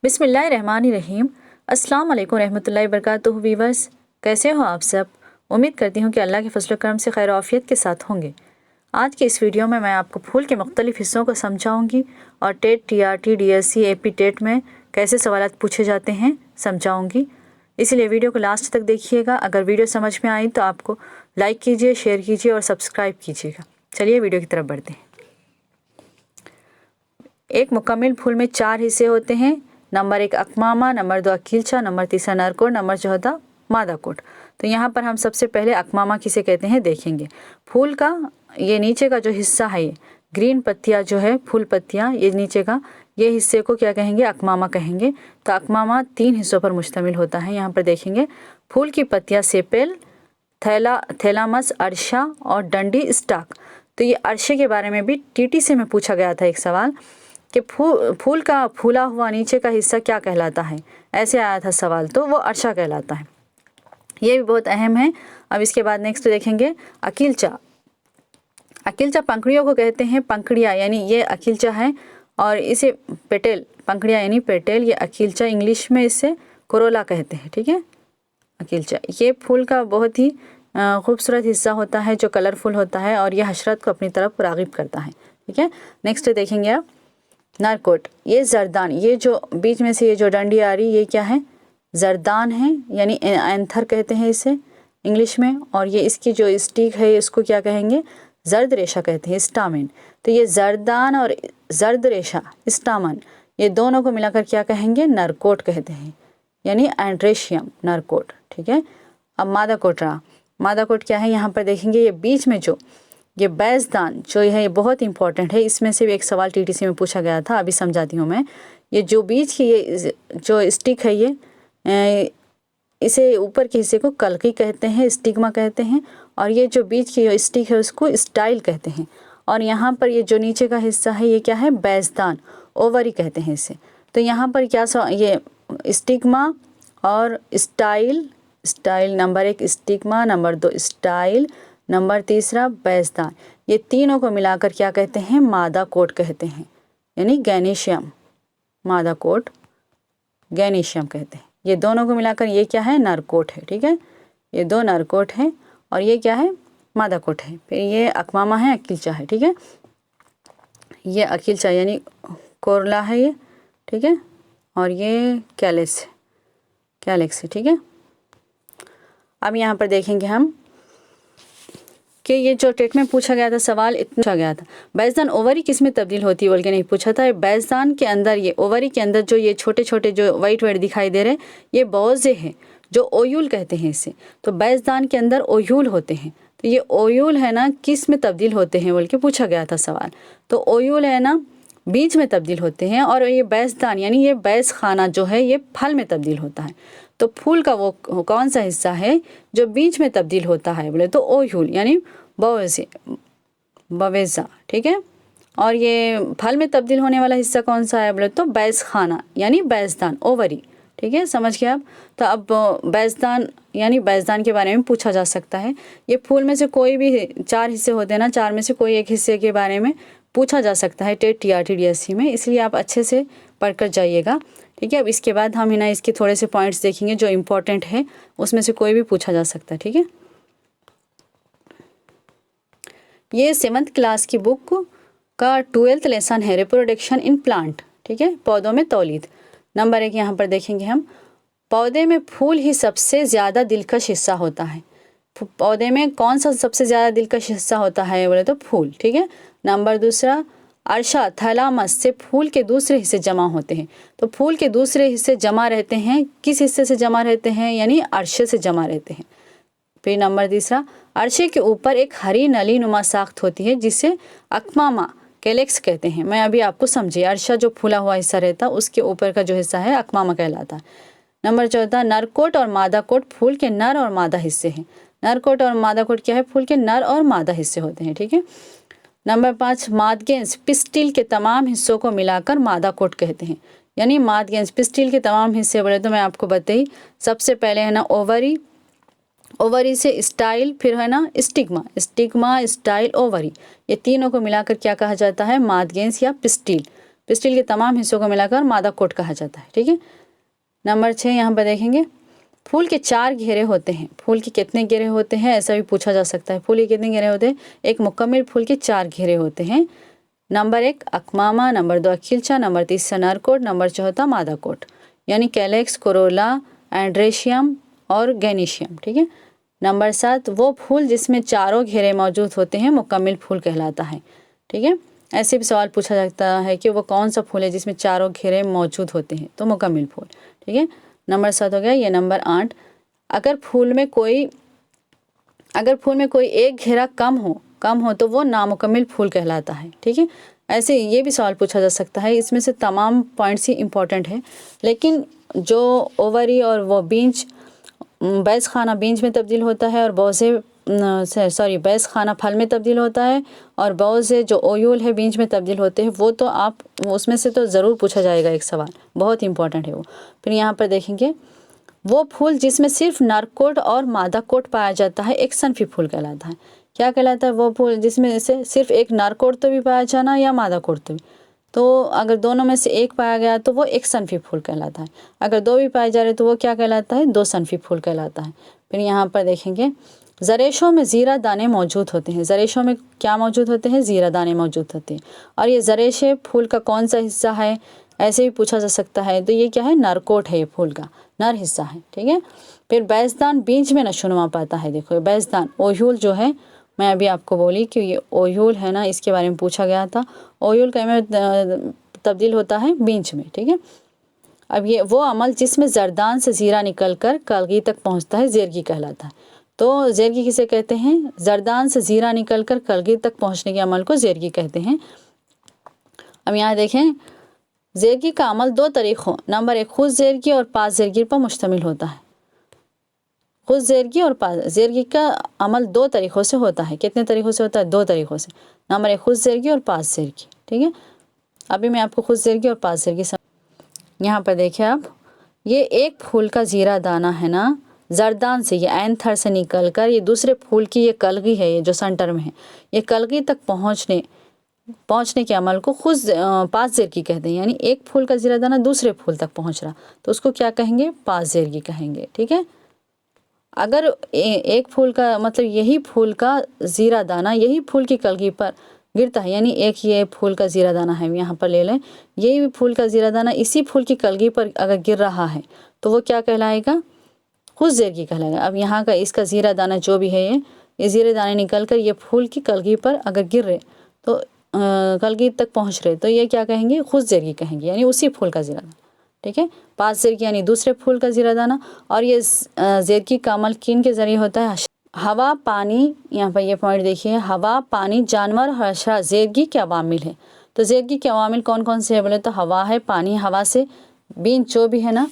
बिस्मिल्लाहिर्रहमानिर्रहीम। अस्सलाम वालेकुम रहमतुल्लाहि वबरकातुहू। वीवर्स, कैसे हो आप सब? उम्मीद करती हूँ कि अल्लाह के फजल करम से खैर आफियत के साथ होंगे। आज के इस वीडियो में मैं आपको फूल के मुख्तलिफ हिस्सों को समझाऊंगी और TET, TRT, DSC, AP TET में कैसे सवाल पूछे जाते हैं समझाऊंगी। इसलिए वीडियो को लास्ट तक देखिएगा। अगर वीडियो समझ में आई तो आपको लाइक कीजिए, शेयर कीजिए और सब्सक्राइब कीजिएगा। चलिए वीडियो की तरफ बढ़ते हैं। एक मुकम्मल फूल में 4 हिस्से होते हैं। नंबर 1 अकमामा, नंबर 2 अकीलचा, नंबर 3 नरकोट, नंबर 14 मादा कोट। तो यहाँ पर हम सबसे पहले अकमामा किसे कहते हैं देखेंगे। फूल का ये नीचे का जो हिस्सा है, ये ग्रीन पत्तियाँ जो है, फूल पत्तियाँ, ये नीचे का ये हिस्से को क्या कहेंगे? अकमामा कहेंगे। तो अकमामा 3 हिस्सों पर मुश्तमिल होता है। यहाँ पर देखेंगे फूल की पत्तियाँ सेपेल, थैलामस, अर्शा और डंडी स्टाक। तो ये अर्शे के बारे में भी TT से में पूछा गया था एक सवाल कि फूल का फूला हुआ नीचे का हिस्सा क्या कहलाता है, ऐसे आया था सवाल, तो वो अर्शा कहलाता है। ये भी बहुत अहम है। अब इसके बाद नेक्स्ट देखेंगे अकीलचा। अकीलचा पंखड़ियों को कहते हैं। पंखड़ियाँ यानी ये अकीलचा है और इसे पेटेल, पंखड़ियाँ यानी पेटेल, ये अकीलचा, इंग्लिश में इसे कोरोला कहते हैं। ठीक है, अकीलचा ये फूल का बहुत ही खूबसूरत हिस्सा होता है जो कलरफुल होता है और ये हशरत को अपनी तरफ राग़िब करता है। ठीक है, नेक्स्ट देखेंगे आप नरकोट। ये जरदान, ये जो बीच में से ये जो डंडी आ रही, ये क्या है? जरदान है, यानी एंथर कहते हैं इसे इंग्लिश में। और ये इसकी जो स्टिक है इसको क्या कहेंगे? जर्द रेशा कहते हैं, स्टामिन। तो ये जरदान और जर्द रेशा, स्टामन, ये दोनों को मिलाकर क्या कहेंगे? नरकोट कहते हैं, यानी एंड्रेशियम, नरकोट। ठीक है, अब मादा कोट रहा। मादा कोट क्या है? यहाँ पर देखेंगे ये बीच में जो ये बैज़दान जो है ये बहुत इंपॉर्टेंट है। इसमें से भी एक सवाल TTC में पूछा गया था, अभी समझाती हूँ मैं। ये जो बीच की ये जो स्टिक है, ये इसे ऊपर के हिस्से को कल्की कहते हैं, स्टिग्मा कहते हैं। और ये जो बीच की जो स्टिक है उसको स्टाइल कहते हैं। और यहाँ पर ये जो नीचे का हिस्सा है ये क्या है? बैज़दान, ओवरी कहते हैं इसे। तो यहाँ पर क्या ये स्टिग्मा और style, number 1 stigma, number 2 style, number 3 बैज़दान, ये तीनों को मिलाकर क्या कहते हैं? मादा कोट कहते हैं, यानी गैनीशियम। मादा कोट, गैनीशियम कहते हैं। ये दोनों को मिलाकर ये क्या है? नरकोट है। ठीक है, ये 2 नरकोट है और ये क्या है? मादा कोट है। फिर ये अकमामा है, अकीलचा है। ठीक है, ये अकीलचा यानी कोरला है ये। ठीक है, और ये कैलेक्स है। ठीक है, अब यहाँ पर देखेंगे हम कि ये जो टेट में पूछा गया था सवाल, इतना पूछा गया था बैज़दान ओवरी किस में तब्दील होती है बोल के नहीं पूछा था। बैज़दान के अंदर, ये ओवरी के अंदर जो ये छोटे छोटे जो वाइट दिखाई दे रहे हैं, ये बौजे हैं जो ओयूल कहते हैं इसे। तो बैज़दान के अंदर ओयूल होते हैं। तो ये ओयूल है ना, किस में तब्दील होते हैं बोल के पूछा गया था सवाल। तो ओयूल है ना बीज में तब्दील होते हैं और ये बैज़दान यानी ये बैज़ खाना जो है ये फल में तब्दील होता है। तो फूल का वो कौन सा हिस्सा है जो बीज में तब्दील होता है बोले तो ओयूल यानी बवेज़ा। ठीक है, और ये फल में तब्दील होने वाला हिस्सा कौन सा है बोले तो बैज़ खाना यानी बैज़दान, ओवरी। ठीक है, समझ गए आप? तो अब बैज़दान यानी बैज़दान के बारे में पूछा जा सकता है। ये फूल में से कोई भी 4 हिस्से होते हैं ना, 4 में से कोई एक हिस्से के बारे में पूछा जा सकता है टेट, TRT, DSC में, इसलिए आप अच्छे से पढ़कर जाइएगा। ठीक है, अब इसके बाद हम है ना इसके थोड़े से पॉइंट्स देखेंगे जो इम्पोर्टेंट है, उसमें से कोई भी पूछा जा सकता है। ठीक है, ये 7th क्लास की बुक का 12th लेसन है, रिप्रोडक्शन इन प्लांट। ठीक है, पौधों में तौलीद। नंबर 1 यहाँ पर देखेंगे हम, पौधे में फूल ही सबसे ज़्यादा दिलकश हिस्सा होता है। पौधे में कौन सा सबसे ज़्यादा दिलकश हिस्सा होता है बोले तो फूल। ठीक है, नंबर 2 अर्शा, थैलामस से फूल के दूसरे हिस्से जमा होते हैं। तो फूल के दूसरे हिस्से जमा रहते हैं, किस हिस्से से जमा रहते हैं? यानी अर्शे से जमा रहते हैं। फिर नंबर 3 अर्शे के ऊपर एक हरी नली नुमा साख्त होती है जिसे अकमामा, कैलेक्स कहते हैं। मैं अभी आपको समझिए, अर्शा जो फूला हुआ हिस्सा रहता है उसके ऊपर का जो हिस्सा है अकमामा कहलाता है। नंबर 14 नरकोट और मादा कोट फूल के नर और मादा हिस्से हैं। नरकोट और मादा कोट क्या है? फूल के नर और मादा हिस्से होते हैं। ठीक है, नंबर 5 मादगेंस पिस्टिल के तमाम हिस्सों को मिलाकर मादा कोट कहते हैं। यानी मादगेंस पिस्टिल के तमाम हिस्से बोले तो मैं आपको बताई, सबसे पहले है ना ओवरी, ओवरी से स्टाइल, फिर है ना स्टिग्मा, स्टाइल, ओवरी, ये तीनों को मिलाकर क्या कहा जाता है? मादगेंस या पिस्टिल। पिस्टिल के तमाम हिस्सों को मिलाकर मादा कोट कहा जाता है। ठीक है, नंबर 6 यहाँ पर देखेंगे, फूल के 4 घेरे होते हैं। फूल के कितने घेरे होते हैं ऐसा भी पूछा जा सकता है। फूल के कितने घेरे होते हैं? एक मुकम्मल फूल के 4 घेरे होते हैं। नंबर 1 अकमामा, नंबर 2 अखिलचा, नंबर 3 नर कोट, नंबर 4 मादा कोट, यानी कैलेक्स, कोरोला, एंड्रेशियम और गैनीशियम। ठीक है, नंबर 7 वो फूल जिसमें चारों घेरे मौजूद होते हैं मुकम्मल फूल कहलाता है। ठीक है, ऐसे भी सवाल पूछा जाता है कि वो कौन सा फूल है जिसमें चारों घेरे मौजूद होते हैं, तो मुकम्मल फूल। ठीक है, नंबर 7 हो गया। ये नंबर 8, अगर फूल में कोई एक घेरा कम हो तो वो नामुकम्मल फूल कहलाता है। ठीक है, ऐसे ये भी सवाल पूछा जा सकता है। इसमें से तमाम पॉइंट्स ही इम्पोर्टेंट है, लेकिन जो ओवरी और वो बीज, बैस खाना बीज में तब्दील होता है और बैस खाना फल में तब्दील होता है, और बहुत से जो ओयूल है बीज में तब्दील होते हैं, वो तो आप उसमें से तो ज़रूर पूछा जाएगा एक सवाल, बहुत इंपॉर्टेंट है वो। फिर यहाँ पर देखेंगे, वो फूल जिसमें सिर्फ नरकोट और मादा कोट पाया जाता है एक सनफी फूल कहलाता है। क्या कहलाता है? वो फूल जिसमें से सिर्फ एक नरकोट तो भी पाया जाना या मादा कोट तो भी, तो अगर दोनों में से एक पाया गया तो वो एक सनफी फूल कहलाता है। अगर दो भी पाए जा रहे तो वो क्या कहलाता है? 2 सनफी फूल कहलाता है। फिर यहाँ पर देखेंगे, ज़रेशों में ज़ीरा दाने मौजूद होते हैं। ज़रेशों में क्या मौजूद होते हैं? ज़ीरा दाने मौजूद होते हैं। और ये ज़रेशे फूल का कौन सा हिस्सा है ऐसे भी पूछा जा सकता है, तो ये क्या है? नरकोट है, ये फूल का नर हिस्सा है। ठीक है, फिर बैसदान बीज में नशोनुमा पाता है। देखो बैसदान, ओह्यूल जो है, मैं अभी आपको बोली कि ये ओह्यूल है ना, इसके बारे में पूछा गया था। ओह्यूल का में तब्दील होता है बीज में। ठीक है, अब ये वो अमल जिसमें जरदान से ज़ीरा निकलकर कलगी तक पहुंचता है ज़ेरगी कहलाता है। तो ज़ेरगी किसे कहते हैं? जरदान से ज़ीरा निकलकर कलगी तक पहुंचने के अमल को ज़ेरगी कहते हैं। अब यहाँ देखें, ज़ेरगी का अमल 2 तरीक़ों, नंबर 1 खुद ज़ेरगी और पास ज़ेरगी पर मुश्तमिल होता है। खुद ज़ेरगी और पास ज़ेरगी का अमल 2 तरीक़ों से होता है। कितने तरीक़ों से होता है? 2 तरीक़ों से। नंबर 1 खुद ज़ेरगी और पास ज़ेरगी। ठीक है, अभी मैं आपको खुद ज़ेरगी और पास ज़ेरगी यहाँ पर देखिए आप, ये एक फूल का ज़ीरा दाना है ना, जरदान से, ये एंथर से निकल कर ये दूसरे फूल की ये कलगी है, ये जो सेंटर में है, ये कलगी तक पहुँचने के अमल को खुद पास ज़ेरगी कहते हैं। यानी एक फूल का ज़ीरा दाना दूसरे फूल तक पहुँच रहा, तो उसको क्या कहेंगे? पास ज़ेरगी कहेंगे। ठीक है, अगर एक फूल का मतलब यही फूल का ज़ीरा दाना यही फूल की कलगी पर गिरता है, यानी एक ये फूल का ज़ीरा दाना है, यहाँ पर ले लें, यही फूल का ज़ीरा दाना इसी फूल की कलगी पर अगर गिर रहा है तो वो क्या कहलाएगा? खुद ज़ेरगी कहलाएगा। अब यहाँ का इसका ज़ीरा दाना जो भी है, ये ज़ीरे दाने निकल कर ये फूल की कलगी पर अगर गिर रहे तो कलगी तक पहुँच रहे, तो ये क्या कहेंगे? खुद ज़ेरगी कहेंगे, यानी उसी फूल का ज़ीरा दाना। ठीक है, पास ज़ेरगी यानी दूसरे फूल का ज़ीरा दाना। और ये ज़ेरगी का अमल किन के ज़रिए होता है? हवा, पानी, यहाँ पर ये पॉइंट देखिए, हवा, पानी, जानवर, हशरा ज़ेरगी के अवामिल है। तो ज़ेरगी के अवामिल कौन कौन से है बोले तो हवा है, पानी, हवा से बीज जो भी है ना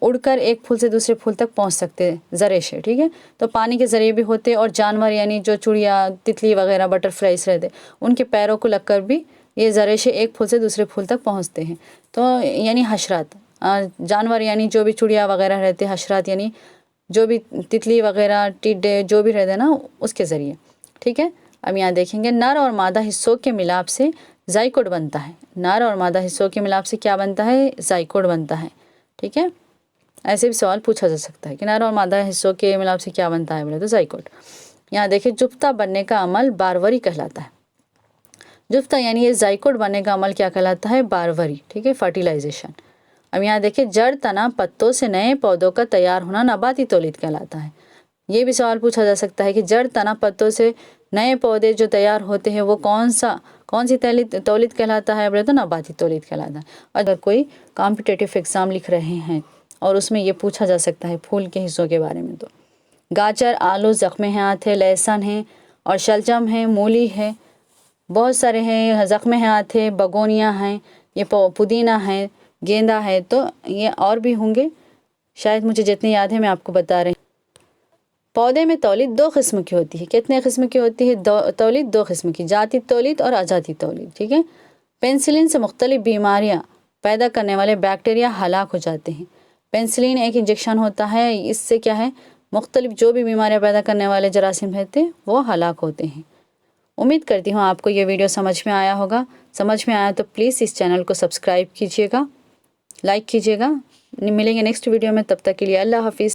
उड़कर एक फूल से दूसरे फूल तक पहुंच सकते हैं ज़रेशे। ठीक है, तो पानी के ज़रिए भी होते, और जानवर यानी जो चिड़िया, तितली वगैरह, बटरफ्लाइज रहते, उनके पैरों को लगकर भी ये ज़रेशे एक फूल से दूसरे फूल तक पहुँचते हैं। तो यानी हशरात, जानवर यानी जो भी चिड़िया वगैरह रहते, हशरात यानी जो भी तितली वगैरह, टिड्डे जो भी रहते हैं ना, उसके ज़रिए। ठीक है, अब यहाँ देखेंगे, नर और मादा हिस्सों के मिलाप से ज़ाइकोट बनता है। नर और मादा हिस्सों के मिलाप से क्या बनता है? ज़ाइकोट बनता है। ठीक है, ऐसे भी सवाल पूछा जा सकता है कि नर और मादा हिस्सों के मिलाप से क्या बनता है बोले तो ज़ाइकोट। यहाँ देखिए, जुफ्ता बनने का अमल बारवरी कहलाता है। जुफ्ता यानी ये ज़ाइकोट बनने का अमल क्या कहलाता है? बारवरी। ठीक है, फर्टिलाइजेशन। अब यहाँ देखिए, जड़, तना, पत्तों से नए पौधों का तैयार होना नबाती तौलीद कहलाता है। ये भी सवाल पूछा जा सकता है कि जड़, तना, पत्तों से नए पौधे जो तैयार होते हैं वो कौन सी तौलीद कहलाता है बोले तो नबाती तौलीद कहलाता है। अगर कोई कॉम्पिटिटिव एग्ज़ाम लिख रहे हैं और उसमें ये पूछा जा सकता है फूल के हिस्सों के बारे में, तो गाजर, आलू, ज़ख्म हाथ है, लहसुन है और शलजम है, मूली है, बहुत सारे हैं, ज़ख्म हाथ है, बगोनिया हैं, ये पुदीना है, गेंदा है, तो ये और भी होंगे, शायद मुझे जितनी याद है मैं आपको बता रही हूँ। पौधे में तौलीद 2 किस्म की होती है। कितने किस्म की होती है तौलीद? 2 किस्म की, जाती तौलीद और अजाती तौलीद। ठीक है, पेंसिलिन से मुख्तलिफ बीमारियाँ पैदा करने वाले बैक्टीरिया हलाक हो जाते हैं। पेंसिलिन एक इंजेक्शन होता है, इससे क्या है, मुख्तलिफ जो भी बीमारियाँ पैदा करने वाले जरासीम रहते हैं वो हलाक होते हैं। उम्मीद करती हूँ आपको ये वीडियो समझ में आया होगा। समझ में आया तो प्लीज़ इस चैनल को सब्सक्राइब कीजिएगा, लाइक कीजिएगा। मिलेंगे नेक्स्ट वीडियो में, तब तक के लिए अल्लाह हाफिज़।